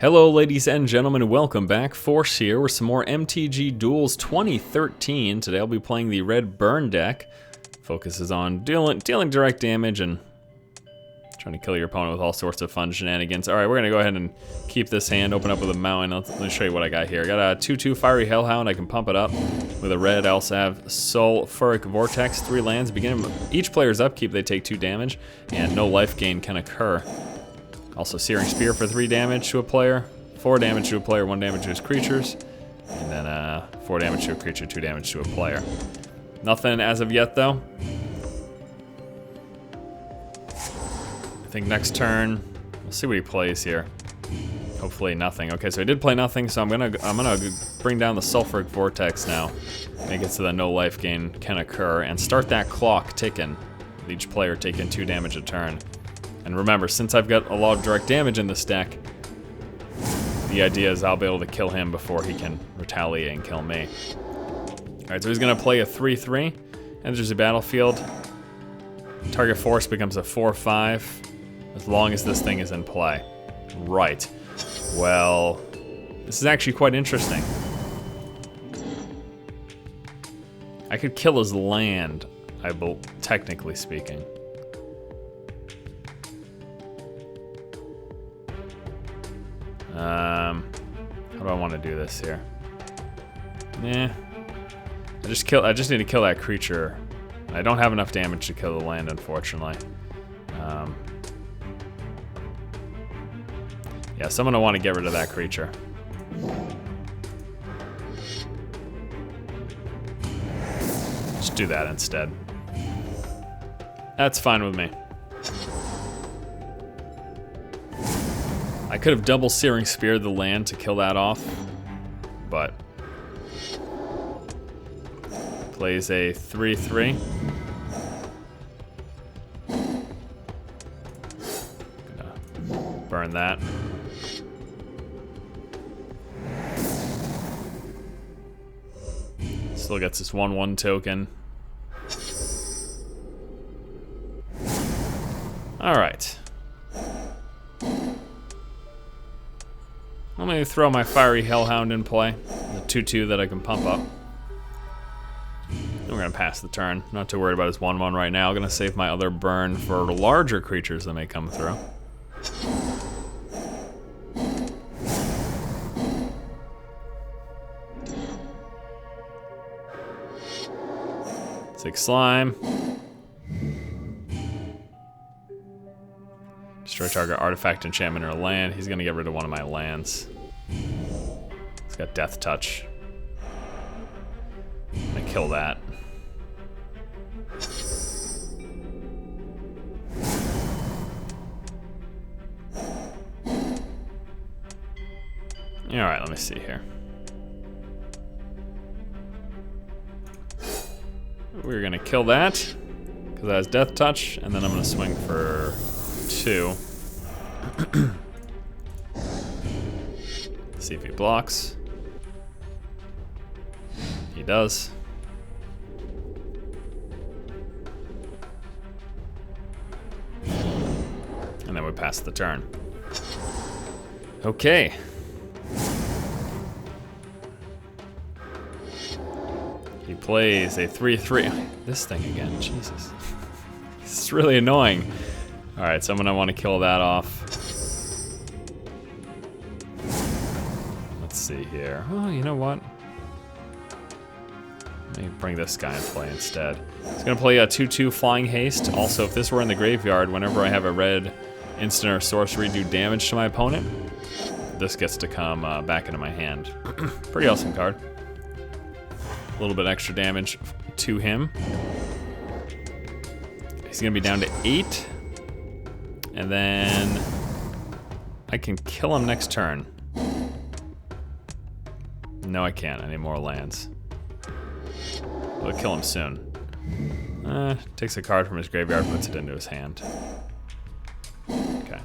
Hello ladies and gentlemen, welcome back. Force here with some more MTG Duels 2013. Today I'll be playing the red burn deck. Focuses on dealing direct damage and trying to kill your opponent with all sorts of fun shenanigans. Alright, we're going to go ahead and keep this hand, open up with a mountain. Let me show you what I got here. I got a 2/2 Fiery Hellhound. I can pump it up with a red. I also have Sulfuric Vortex, 3 lands. Beginning of each player's upkeep, they take 2 damage, and no life gain can occur. Also Searing Spear for 3 damage to a player, 4 damage to a player, 1 damage to his creatures, and then 4 damage to a creature, 2 damage to a player. Nothing as of yet though. I think next turn, we'll see what he plays here. Hopefully nothing. Okay, so he did play nothing, so I'm gonna bring down the Sulfuric Vortex now. Make it so that no life gain can occur, and start that clock ticking, with each player taking 2 damage a turn. And remember, since I've got a lot of direct damage in this deck, the idea is I'll be able to kill him before he can retaliate and kill me. Alright, so he's going to play a 3/3, enters the battlefield. Target force becomes a 4/5, as long as this thing is in play. Right. Well, this is actually quite interesting. I could kill his land, technically speaking. How do I want to do this here? I just need to kill that creature. I don't have enough damage to kill the land, unfortunately. Yeah, so I'm gonna want to get rid of that creature. Just do that instead. That's fine with me. I could have double Searing Speared the land to kill that off, but plays a 3/3. Gonna burn that. Still gets this 1/1 token. All right. I'm going to throw my Fiery Hellhound in play, the 2/2 that I can pump up. And we're going to pass the turn. Not too worried about his 1/1 right now. I'm going to save my other burn for larger creatures that may come through. Six slime. Destroy target artifact, enchantment, or land. He's gonna get rid of one of my lands. He's got Death Touch. I'm gonna kill that. Alright, let me see here. We're gonna kill that, because that has Death Touch, and then I'm gonna swing for 2. See if he blocks. He does. And then we pass the turn. Okay. He plays a 3/3. This thing again, Jesus. This is really annoying. Alright, so I'm gonna want to kill that off. Let's see here. Oh, you know what? Let me bring this guy in play instead. He's gonna play a 2/2 Flying Haste. Also, if this were in the graveyard, whenever I have a red instant or sorcery do damage to my opponent, this gets to come back into my hand. Pretty awesome card. A little bit extra damage to him. He's gonna be down to 8. And then I can kill him next turn. No, I can't. I need more lands. I'll kill him soon. Takes a card from his graveyard, puts it into his hand. Okay.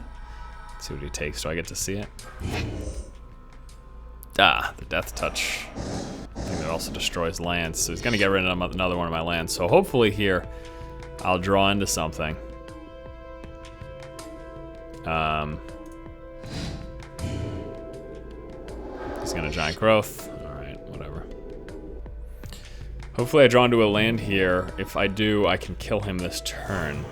Let's see what he takes. Do I get to see it? Ah, the Death Touch. I think that also destroys lands. So he's going to get rid of another one of my lands. So hopefully here I'll draw into something. He's gonna giant growth. Alright, whatever. Hopefully I draw into a land here. If I do, I can kill him this turn.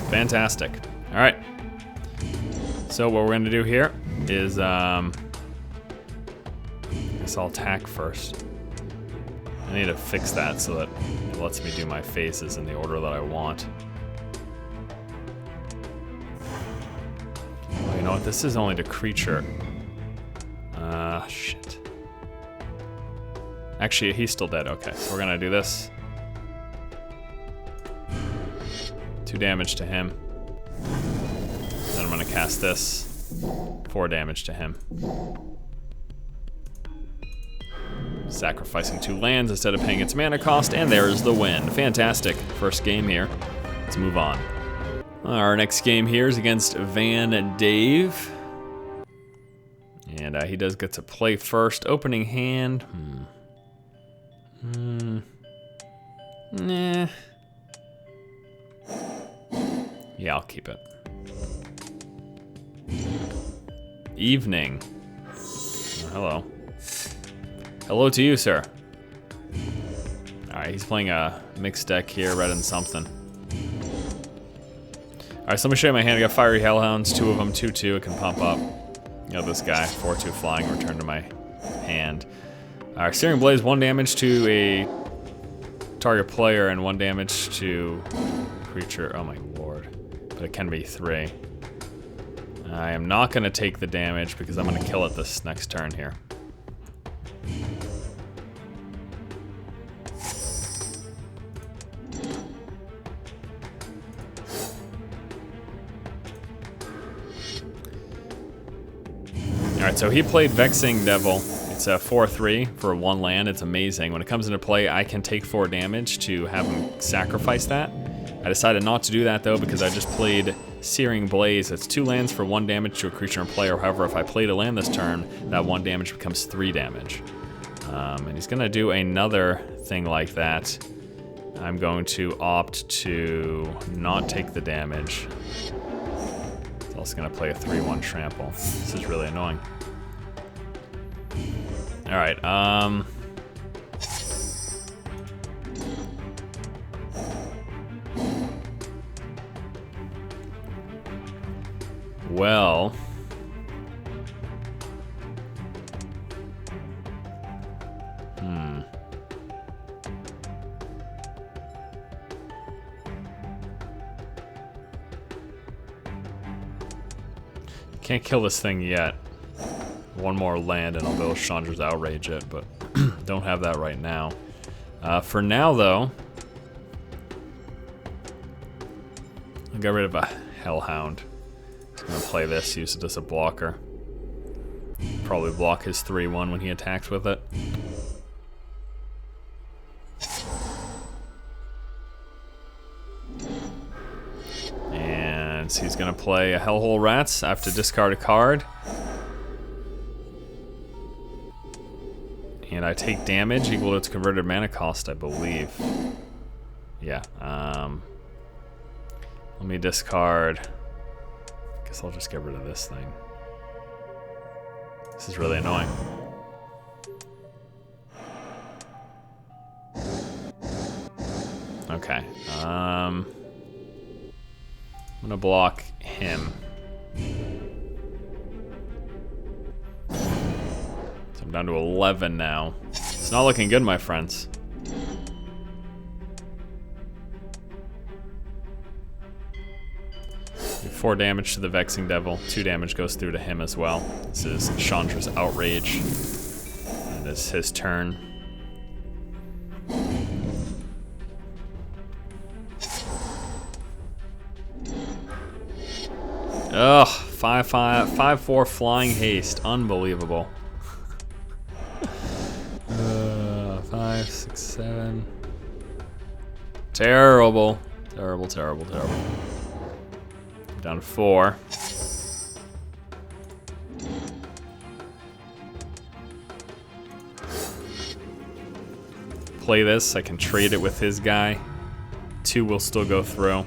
Fantastic. Alright. So what we're gonna do here is, I guess I'll attack first. I need to fix that so that it lets me do my phases in the order that I want. Oh, you know what? This is only the creature. Shit. Actually, he's still dead. Okay, so we're gonna do this. 2 damage to him. Then I'm gonna cast this. 4 damage to him. Sacrificing 2 lands instead of paying its mana cost, and there's the win. Fantastic. First game here. Let's move on. Our next game here is against Van Dave. And he does get to play first. Opening hand. Nah. Yeah, I'll keep it. Evening. Oh, hello. Hello to you, sir. Alright, he's playing a mixed deck here, red and something. Alright, so let me show you my hand. I got Fiery Hellhounds, 2 of them, 2/2, it can pump up. You know, this guy, 4/2 flying, return to my hand. Alright, Searing Blaze, 1 damage to a target player and 1 damage to creature. Oh my lord. But it can be 3. I am not going to take the damage because I'm going to kill it this next turn here. Alright, so he played Vexing Devil. It's a 4/3 for 1 land. It's amazing. When it comes into play, I can take 4 damage to have him sacrifice that. I decided not to do that though because I just played Searing Blaze. It's 2 lands for 1 damage to a creature and player. However, if I played a land this turn, that 1 damage becomes 3 damage. And he's gonna do another thing like that. I'm going to opt to not take the damage. He's also gonna play a 3/1 trample. This is really annoying. All right, well, can't kill this thing yet. 1 more land and I'll be able to Chandra's Outrage it, but don't have that right now. For now, though, I'll get rid of a Hellhound. I'm gonna play this, use it as a blocker. Probably block his 3/1 when he attacks with it. And he's gonna play a Hellhole Rats. I have to discard a card. And I take damage equal to its converted mana cost, I believe. Yeah, let me discard. Guess I'll just get rid of this thing. This is really annoying. Okay, I'm gonna block him. So I'm down to 11 now. It's not looking good, my friends. Do 4 damage to the Vexing Devil. 2 damage goes through to him as well. This is Chandra's Outrage. And it's his turn. Ugh, 5/4 flying haste. Unbelievable. 5, 6, 7. Terrible. Terrible, terrible, terrible. Down to 4. Play this. I can trade it with his guy. 2 will still go through.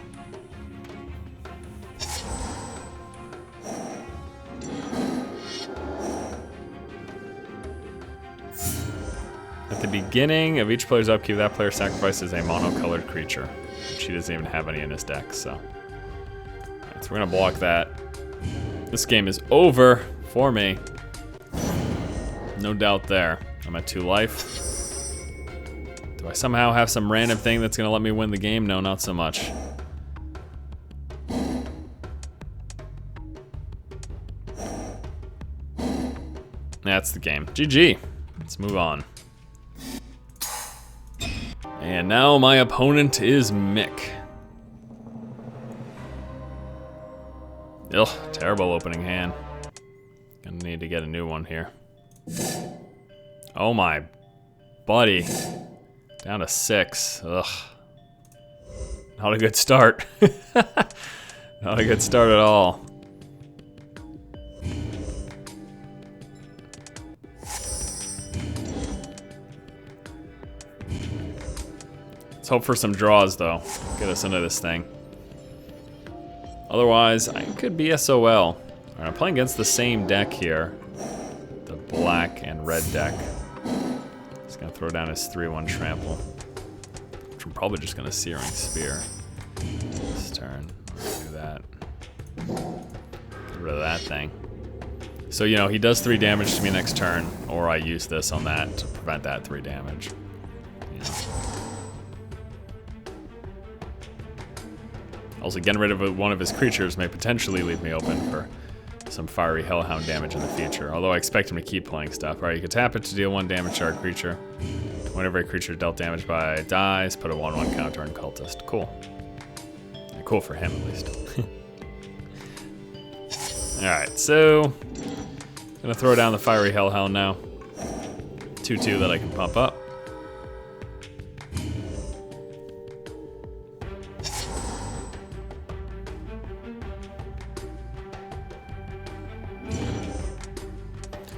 At the beginning of each player's upkeep, that player sacrifices a monocolored creature, which he doesn't even have any in his deck, so. Alright, so we're gonna block that. This game is over for me. No doubt there. I'm at 2 life. Do I somehow have some random thing that's gonna let me win the game? No, not so much. That's the game. GG. Let's move on. And now my opponent is Mick. Ugh, terrible opening hand. Gonna need to get a new one here. Oh my buddy. Down to 6. Ugh. Not a good start. Not a good start at all. Let's hope for some draws, though. Get us into this thing. Otherwise, I could be SOL. All right, I'm playing against the same deck here. The black and red deck. He's gonna throw down his 3/1 trample. Which I'm probably just gonna Searing Spear this turn. Let's do that. Get rid of that thing. So, you know, he does 3 damage to me next turn, or I use this on that to prevent that 3 damage. You know. Also, getting rid of one of his creatures may potentially leave me open for some fiery Hellhound damage in the future, although I expect him to keep playing stuff. Alright, you can tap it to deal 1 damage to our creature. Whenever a creature dealt damage by dies, put a 1/1 counter on Cultist. Cool. Cool for him, at least. Alright, so gonna throw down the fiery Hellhound now. 2/2 that I can pump up.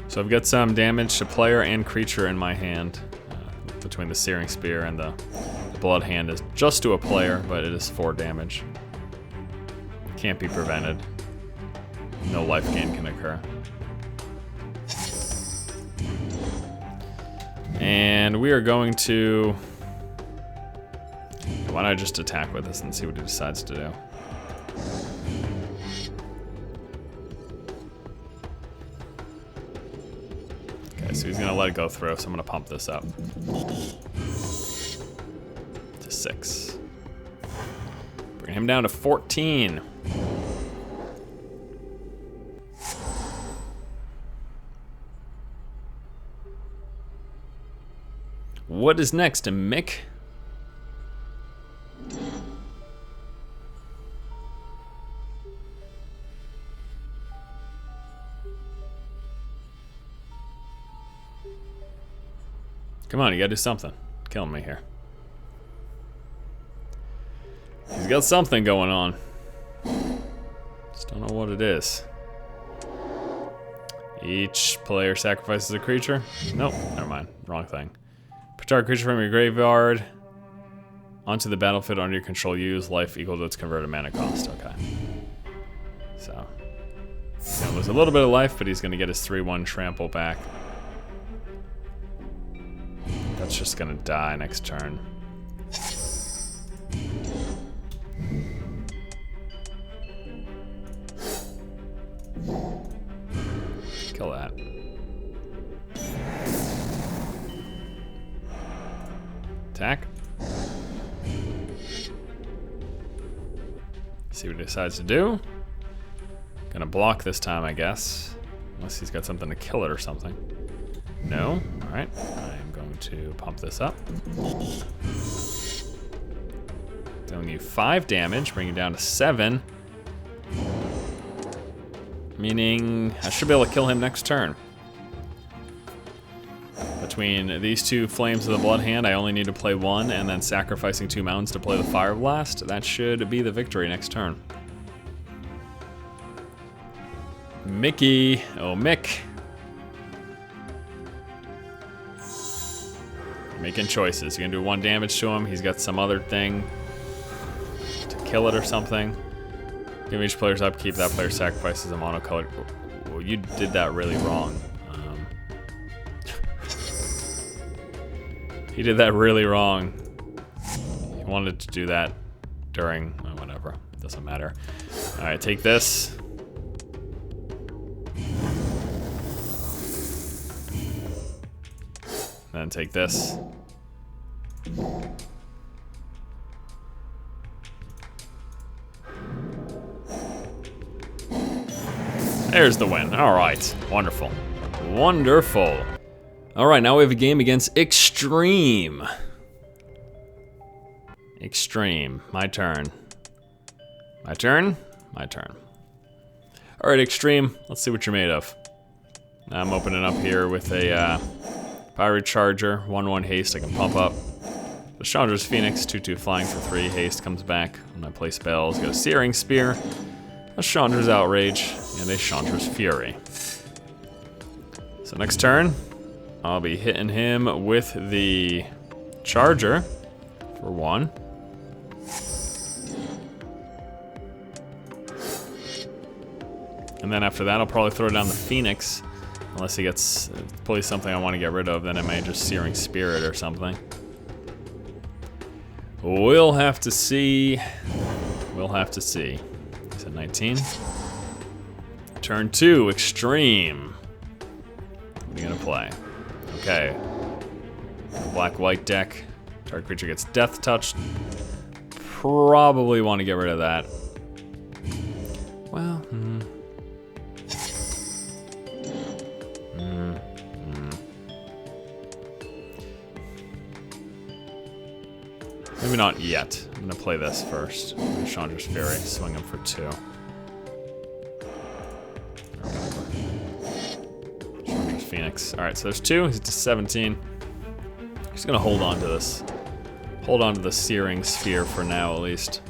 So I've got some damage to player and creature in my hand. Between the Searing Spear and the Blood Hand is just to a player, but it is 4 damage. Can't be prevented. No life gain can occur. And we are going to... Why not just attack with this and see what he decides to do? So he's gonna let it go through, so I'm gonna pump this up to 6. Bring him down to 14. What is next, Mick? Come on, you gotta do something. Killing me here. He's got something going on. Just don't know what it is. Each player sacrifices a creature? Nope, never mind. Wrong thing. Put target creature from your graveyard onto the battlefield under your control. Use life equal to its converted mana cost. Okay. So, he's gonna lose a little bit of life, but he's gonna get his 3/1 trample back. That's just gonna die next turn. Kill that. Attack. See what he decides to do. Gonna block this time, I guess. Unless he's got something to kill it or something. No? Alright. I'm going to pump this up. Dealing you 5 damage, bring you down to 7. Meaning I should be able to kill him next turn. Between these 2 Flames of the Blood Hand, I only need to play 1, and then sacrificing 2 mountains to play the Fire Blast. That should be the victory next turn. Mickey. Oh, Mick. Making choices. You're gonna do 1 damage to him. He's got some other thing. kill it or something. Give each player's upkeep, that player sacrifices a mono-colored. Well, you did that really wrong. He did that really wrong. He wanted to do that during, whatever, doesn't matter. All right, take this. Then take this. There's the win. All right, wonderful. Wonderful. All right, now we have a game against Extreme. Extreme, my turn. My turn? My turn. All right, Extreme, let's see what you're made of. I'm opening up here with a Pirate Charger, 1/1 haste I can pump up. The Chandra's Phoenix, 2/2 flying for 3 haste comes back. When I play spells, got a Searing Spear, a Chandra's Outrage, and a Chandra's Fury. So next turn, I'll be hitting him with the Charger for 1. And then after that, I'll probably throw down the Phoenix. Unless he gets probably something I want to get rid of, then I may just Searing Spirit or something. We'll have to see. We'll have to see. He's at 19. Turn 2, Extreme. What are you gonna play? Okay. Black-white deck. Target creature gets Death Touched. Probably want to get rid of that. Well, maybe not yet. I'm gonna play this first. Chandra's Fury, swing him for 2. Chandra's Phoenix. Alright, so there's 2, he's to 17. He's gonna hold on to this. Hold on to the Searing Sphere for now, at least.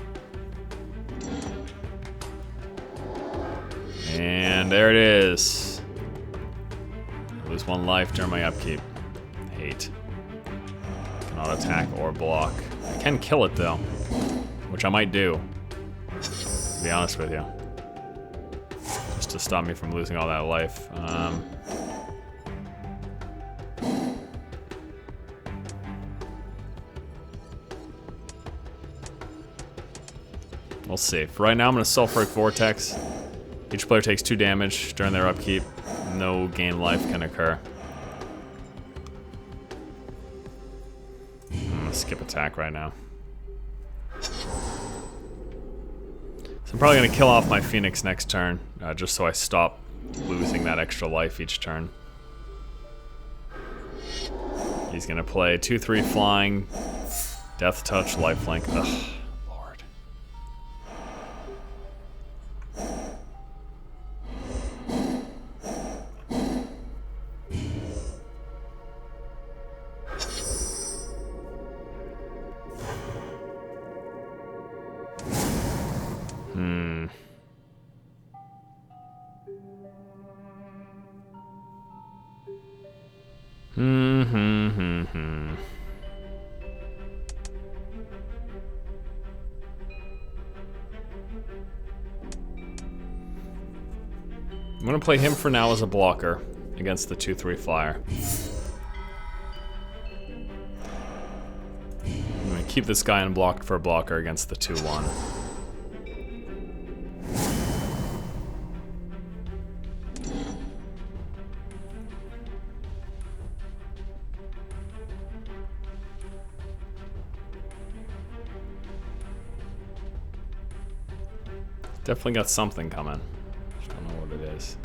And there it is. I lose 1 life during my upkeep. Hate. Cannot attack or block. I can kill it though, which I might do, to be honest with you. Just to stop me from losing all that life. We'll see. For right now, I'm going to Sulfuric Vortex. Each player takes 2 damage during their upkeep. No gain life can occur. I'm going to skip attack right now. So I'm probably going to kill off my Phoenix next turn, just so I stop losing that extra life each turn. He's going to play 2/3 flying, Death Touch, Lifelink. Ugh. I'm gonna play him for now as a blocker against the 2/3 flyer. I'm gonna keep this guy unblocked for a blocker against the 2/1. Definitely got something coming. Just don't know what it is.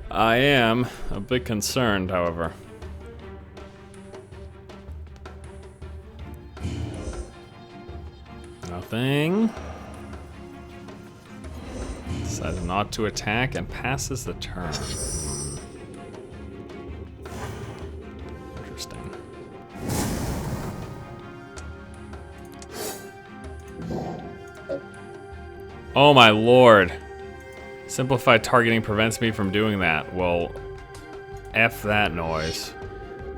I am a bit concerned, however. Nothing. Decides not to attack and passes the turn. Interesting. Oh my lord. Simplified targeting prevents me from doing that. Well, F that noise.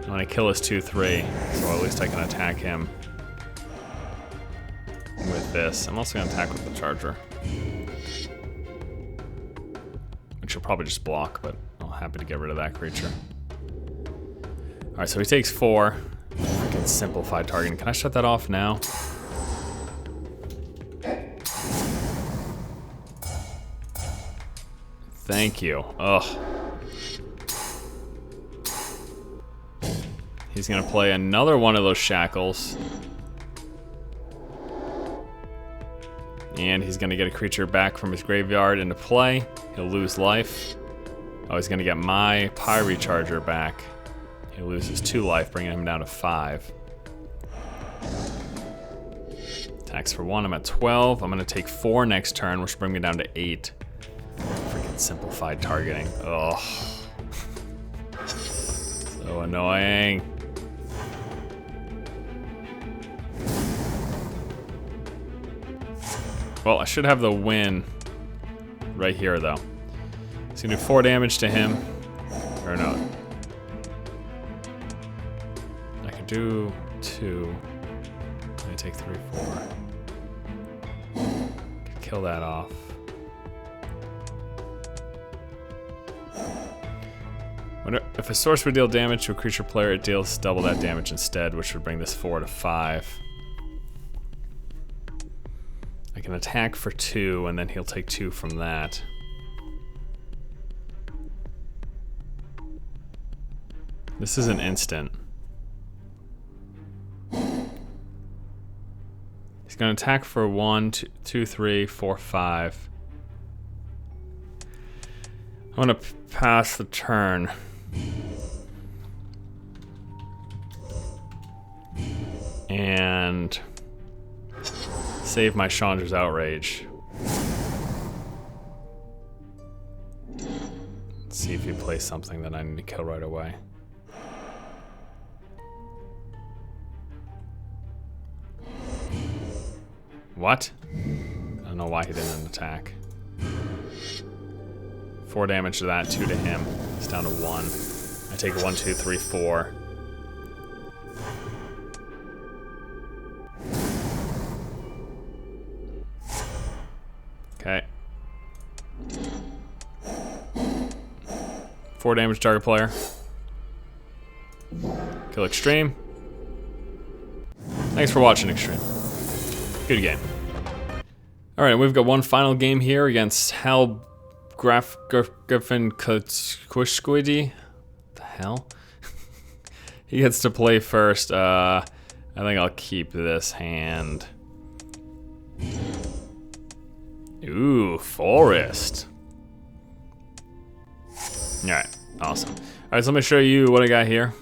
I'm gonna kill his 2/3, so at least I can attack him. this. I'm also gonna attack with the Charger. Which will probably just block, but I'm happy to get rid of that creature. Alright, so he takes 4. Freaking simplified targeting. Can I shut that off now? Thank you. Ugh. He's gonna play another one of those shackles. And he's gonna get a creature back from his graveyard into play. He'll lose life. Oh, he's gonna get my Pyre Charger back. He loses 2 life, bringing him down to 5. Attacks for 1, I'm at 12. I'm gonna take 4 next turn, which will bring me down to 8. Freaking simplified targeting. Ugh. So annoying. Well, I should have the win right here, though. He's gonna do 4 damage to him. Or no. I can do 2. Let me take 3, 4. Kill that off. If a source would deal damage to a creature player, it deals double that damage instead, which would bring this 4 to 5. I can attack for 2, and then he'll take 2 from that. This is an instant. He's gonna attack for 1, 2, 3, 4, 5. I'm gonna pass the turn. And save my Chandra's Outrage. Let's see if he plays something that I need to kill right away. What? I don't know why he didn't attack. 4 damage to that, 2 to him. It's down to 1. I take 1, 2, 3, 4. Okay. 4 damage target player. Kill Extreme. Thanks for watching, Extreme. Good game. Alright, we've got one final game here against Hal Griffin Kushquidi. The hell? He gets to play first. I think I'll keep this hand. Ooh, Forest. Alright, awesome. Alright, so let me show you what I got here.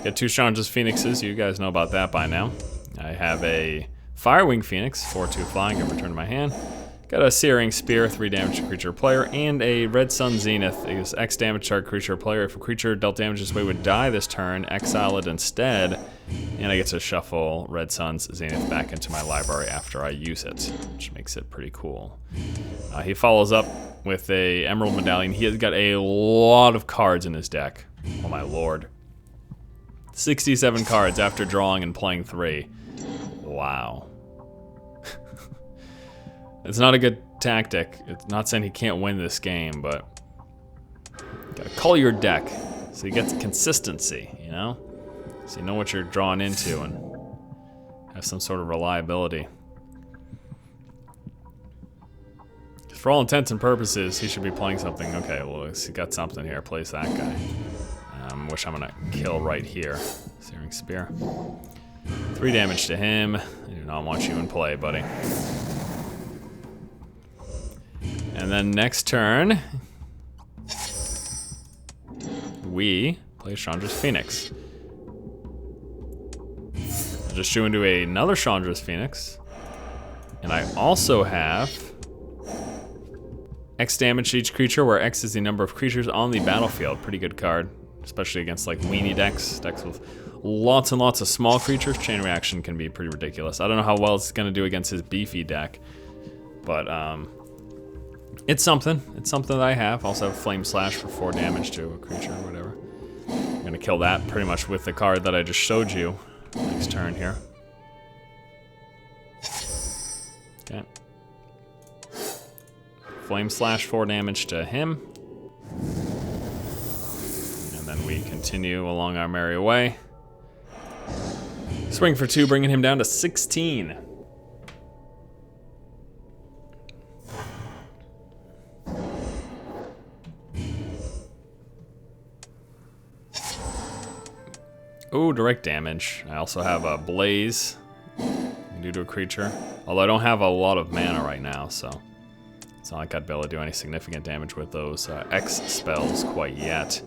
Got 2 Chandra's Phoenixes. You guys know about that by now. I have a Firewing Phoenix, 4/2 flying, and return to my hand. Got a Searing Spear, 3 damage to creature or player, and a Red Sun Zenith. It gives X damage to our creature or player. If a creature dealt damage this way would die this turn, exile it instead, and I get to shuffle Red Sun's Zenith back into my library after I use it, which makes it pretty cool. He follows up with a Emerald Medallion. He has got a lot of cards in his deck. Oh my lord. 67 cards after drawing and playing 3. Wow. It's not a good tactic. It's not saying he can't win this game, but you gotta cull your deck so you get consistency, you know? So you know what you're drawing into and have some sort of reliability. For all intents and purposes, he should be playing something. Okay, well, he got something here. Plays that guy. Which I'm gonna kill right here. Searing Spear. 3 damage to him. I do not want you in play, buddy. And then next turn, we play Chandra's Phoenix. I'll just shoot into another Chandra's Phoenix. And I also have X damage to each creature, where X is the number of creatures on the battlefield. Pretty good card, especially against like weenie decks with lots and lots of small creatures. Chain Reaction can be pretty ridiculous. I don't know how well it's gonna do against his beefy deck, but it's something. It's something that I have. Also have Flame Slash for 4 damage to a creature or whatever. I'm gonna kill that pretty much with the card that I just showed you next turn here. Flame Slash, 4 damage to him. And then we continue along our merry way. Swing for 2, bringing him down to 16. Ooh, direct damage. I also have a Blaze. Do to a creature. Although I don't have a lot of mana right now, so it's not like I'd be able to do any significant damage with those X spells quite yet.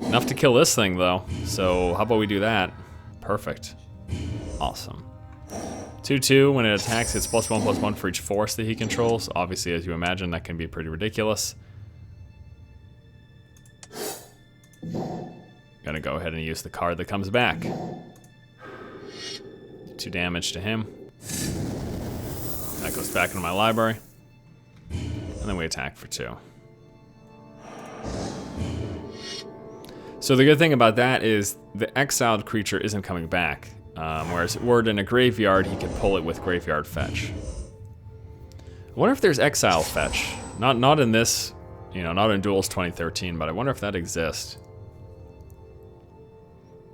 Enough to kill this thing, though. So how about we do that? Perfect. Awesome. 2/2, when it attacks, it's +1/+1 for each force that he controls. Obviously, as you imagine, that can be pretty ridiculous. Gonna go ahead and use the card that comes back. 2 damage to him. That goes back into my library. And then we attack for 2. So the good thing about that is the exiled creature isn't coming back. Whereas were it in a graveyard, he could pull it with graveyard fetch. I wonder if there's exile fetch. Not in this, not in Duels 2013, but I wonder if that exists.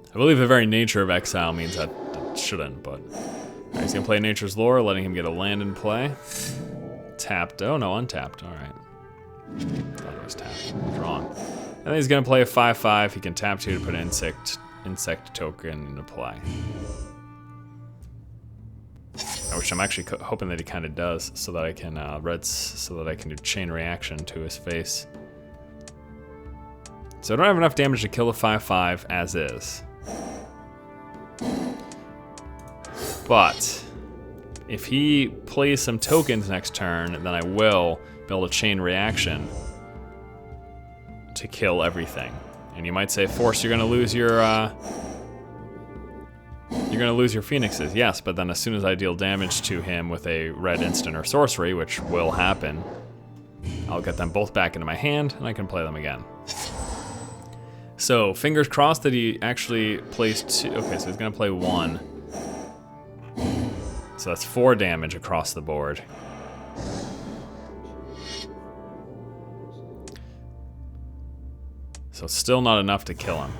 I believe the very nature of exile means that it shouldn't, but... Alright, he's gonna play Nature's Lore, letting him get a land in play. Tapped. Oh no, untapped. Alright. Thought it was tapped. I was wrong. And then he's gonna play a 5/5. He can tap 2 to put an insect token into play. Which I'm actually hoping that he kind of does, so that I can do chain reaction to his face. So I don't have enough damage to kill a 5/5 as is. But if he plays some tokens next turn, then I will be able to chain reaction to kill everything. And you might say, Force, you're gonna lose your phoenixes. Yes, but then as soon as I deal damage to him with a red instant or sorcery, which will happen, I'll get them both back into my hand and I can play them again. So fingers crossed that he actually plays 2. Okay, so he's gonna play 1. So that's 4 damage across the board. So still not enough to kill him.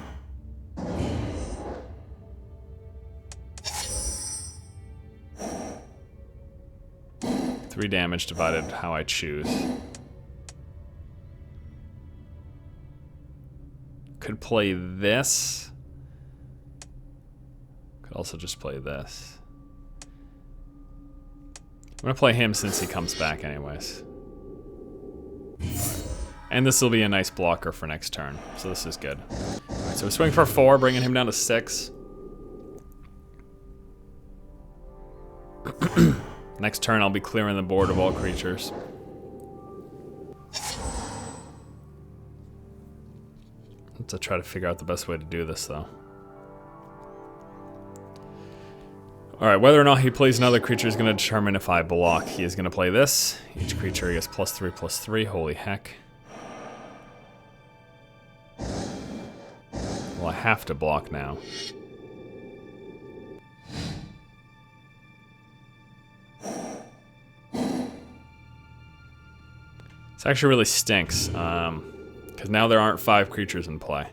Three damage divided how I choose. Could play this. Could also just play this. I'm gonna play him since he comes back anyways. And this will be a nice blocker for next turn, so this is good. Alright, so we swing for 4, bringing him down to 6. Next turn I'll be clearing the board of all creatures. Let's try to figure out the best way to do this though. Alright, whether or not he plays another creature is going to determine if I block. He is going to play this. Each creature gets +3/+3. Holy heck. Well, I have to block now. This actually really stinks, because now there aren't 5 creatures in play.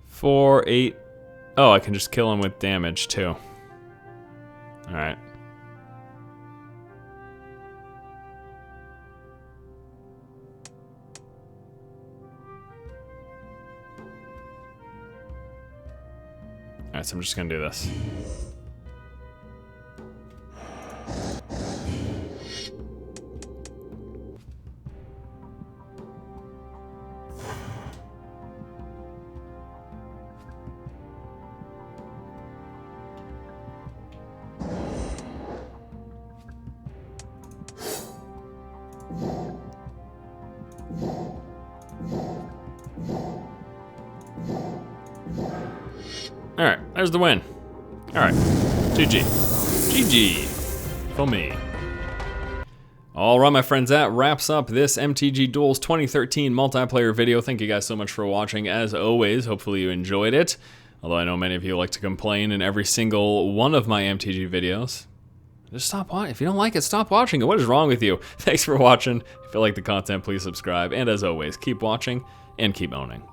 Four, 8. Oh, I can just kill him with damage too. Alright. Alright, so I'm just gonna do this. Alright, there's the win. Alright, GG. GG. for me. Alright my friends, that wraps up this MTG Duels 2013 multiplayer video. Thank you guys so much for watching. As always, hopefully you enjoyed it. Although I know many of you like to complain in every single one of my MTG videos. Just stop watching. If you don't like it, stop watching it. What is wrong with you? Thanks for watching. If you like the content, please subscribe. And as always, keep watching and keep owning.